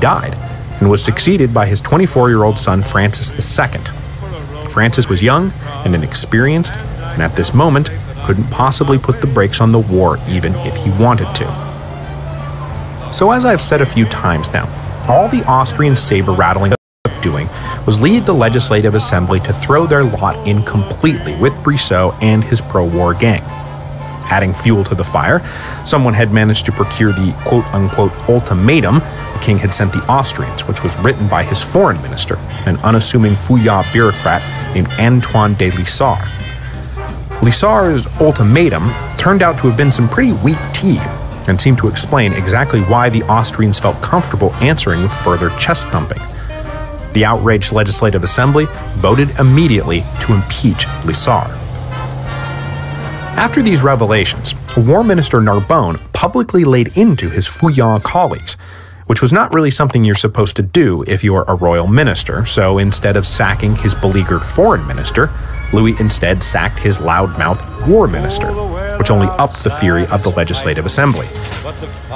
died and was succeeded by his 24-year-old son Francis II. Francis was young and inexperienced, and at this moment couldn't possibly put the brakes on the war even if he wanted to. So as I've said a few times now, all the Austrian saber-rattling doing was lead the Legislative Assembly to throw their lot in completely with Brissot and his pro-war gang. Adding fuel to the fire, someone had managed to procure the quote-unquote ultimatum the king had sent the Austrians, which was written by his foreign minister, an unassuming Fouillard bureaucrat named Antoine de Lissard. Lissard's ultimatum turned out to have been some pretty weak tea, and seemed to explain exactly why the Austrians felt comfortable answering with further chest-thumping. The outraged Legislative Assembly voted immediately to impeach Lissard. After these revelations, War Minister Narbonne publicly laid into his Fouillard colleagues, which was not really something you're supposed to do if you're a royal minister, so instead of sacking his beleaguered foreign minister, Louis instead sacked his loudmouthed war minister, which only upped the fury of the Legislative Assembly.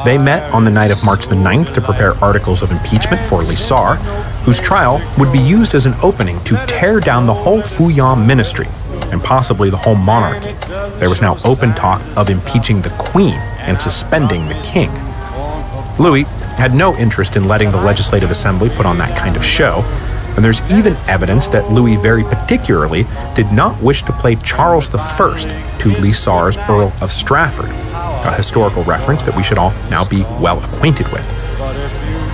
They met on the night of March the 9th to prepare articles of impeachment for Lissard, whose trial would be used as an opening to tear down the whole Fouillard ministry, and possibly the whole monarchy. There was now open talk of impeaching the Queen and suspending the King. Louis had no interest in letting the Legislative Assembly put on that kind of show, and there's even evidence that Louis very particularly did not wish to play Charles I to Lissard's Earl of Strafford, a historical reference that we should all now be well acquainted with.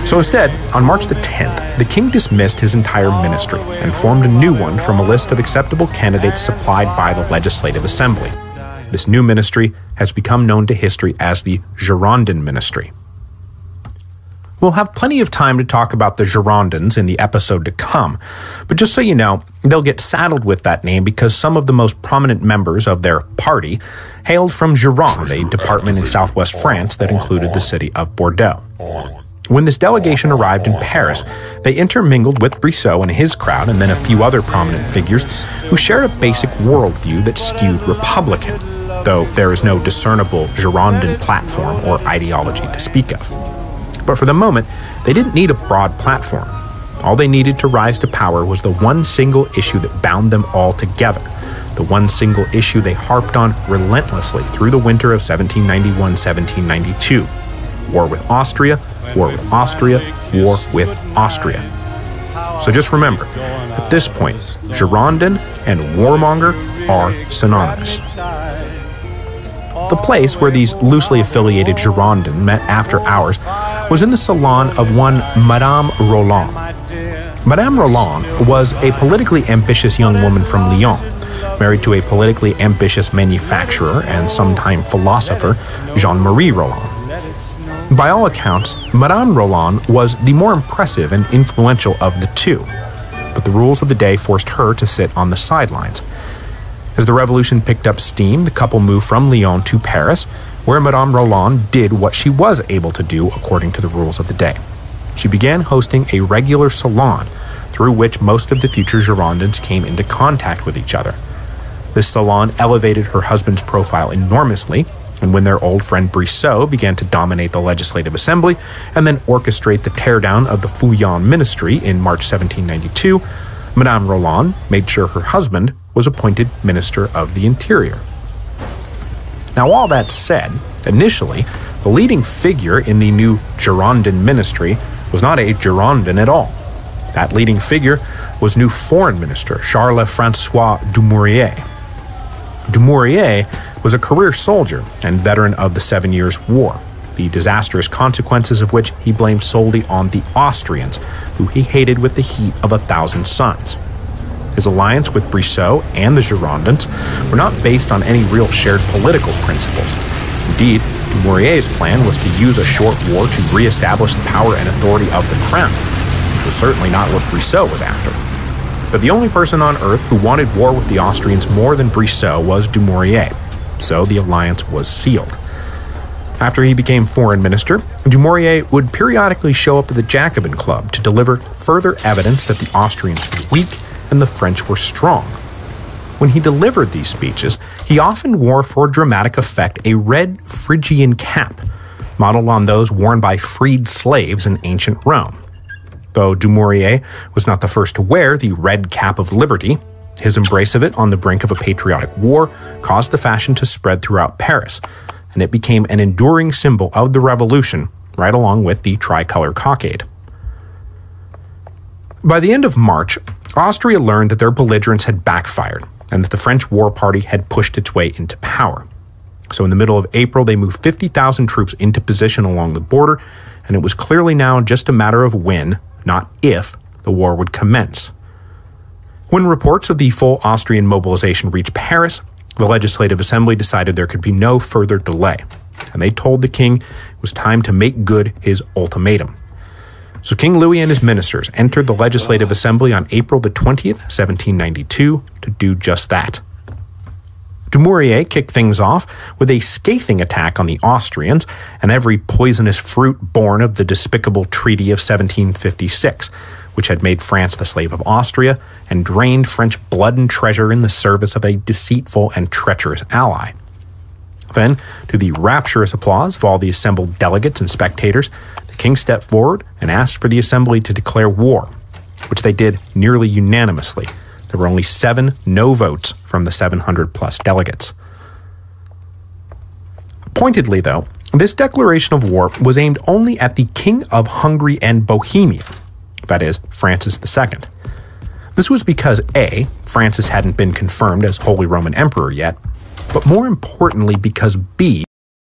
So instead, on March the 10th, the king dismissed his entire ministry and formed a new one from a list of acceptable candidates supplied by the Legislative Assembly. This new ministry has become known to history as the Girondin Ministry. We'll have plenty of time to talk about the Girondins in the episode to come, but just so you know, they'll get saddled with that name because some of the most prominent members of their party hailed from Gironde, a department in southwest France that included the city of Bordeaux. When this delegation arrived in Paris, they intermingled with Brissot and his crowd, and then a few other prominent figures who shared a basic worldview that skewed Republican, though there is no discernible Girondin platform or ideology to speak of. But for the moment, they didn't need a broad platform. All they needed to rise to power was the one single issue that bound them all together, the one single issue they harped on relentlessly through the winter of 1791-1792. War with Austria, war with Austria, war with Austria. So just remember, at this point, Girondin and warmonger are synonymous. The place where these loosely affiliated Girondins met after hours was in the salon of one Madame Roland. Madame Roland was a politically ambitious young woman from Lyon, married to a politically ambitious manufacturer and sometime philosopher, Jean-Marie Roland. By all accounts, Madame Roland was the more impressive and influential of the two, but the rules of the day forced her to sit on the sidelines. As the revolution picked up steam, the couple moved from Lyon to Paris, where Madame Roland did what she was able to do according to the rules of the day. She began hosting a regular salon, through which most of the future Girondins came into contact with each other. This salon elevated her husband's profile enormously, and when their old friend Brissot began to dominate the Legislative Assembly and then orchestrate the teardown of the Fouillard ministry in March 1792, Madame Roland made sure her husband was appointed Minister of the Interior. Now, all that said, initially, the leading figure in the new Girondin ministry was not a Girondin at all. That leading figure was new Foreign Minister Charles-François Dumouriez. Dumouriez was a career soldier and veteran of the 7 Years' War, the disastrous consequences of which he blamed solely on the Austrians, who he hated with the heat of 1,000 suns. His alliance with Brissot and the Girondins were not based on any real shared political principles. Indeed, Dumouriez's plan was to use a short war to re-establish the power and authority of the crown, which was certainly not what Brissot was after. But the only person on earth who wanted war with the Austrians more than Brissot was Dumouriez, so the alliance was sealed. After he became foreign minister, Dumouriez would periodically show up at the Jacobin Club to deliver further evidence that the Austrians were weak and the French were strong. When he delivered these speeches, he often wore for dramatic effect a red Phrygian cap, modeled on those worn by freed slaves in ancient Rome. Though Dumouriez was not the first to wear the red cap of liberty, his embrace of it on the brink of a patriotic war caused the fashion to spread throughout Paris, and it became an enduring symbol of the revolution, right along with the tricolor cockade. By the end of March, Austria learned that their belligerents had backfired, and that the French War Party had pushed its way into power. So in the middle of April, they moved 50,000 troops into position along the border, and it was clearly now just a matter of when, not if, the war would commence. When reports of the full Austrian mobilization reached Paris, the Legislative Assembly decided there could be no further delay, and they told the king it was time to make good his ultimatum. So King Louis and his ministers entered the Legislative Assembly on April the 20th, 1792, to do just that. Dumouriez kicked things off with a scathing attack on the Austrians and every poisonous fruit born of the despicable Treaty of 1756, which had made France the slave of Austria and drained French blood and treasure in the service of a deceitful and treacherous ally. Then, to the rapturous applause of all the assembled delegates and spectators, the king stepped forward and asked for the assembly to declare war, which they did nearly unanimously. There were only 7 no votes from the 700-plus delegates. Pointedly, though, this declaration of war was aimed only at the King of Hungary and Bohemia, that is, Francis II. This was because A, Francis hadn't been confirmed as Holy Roman Emperor yet, but more importantly because B,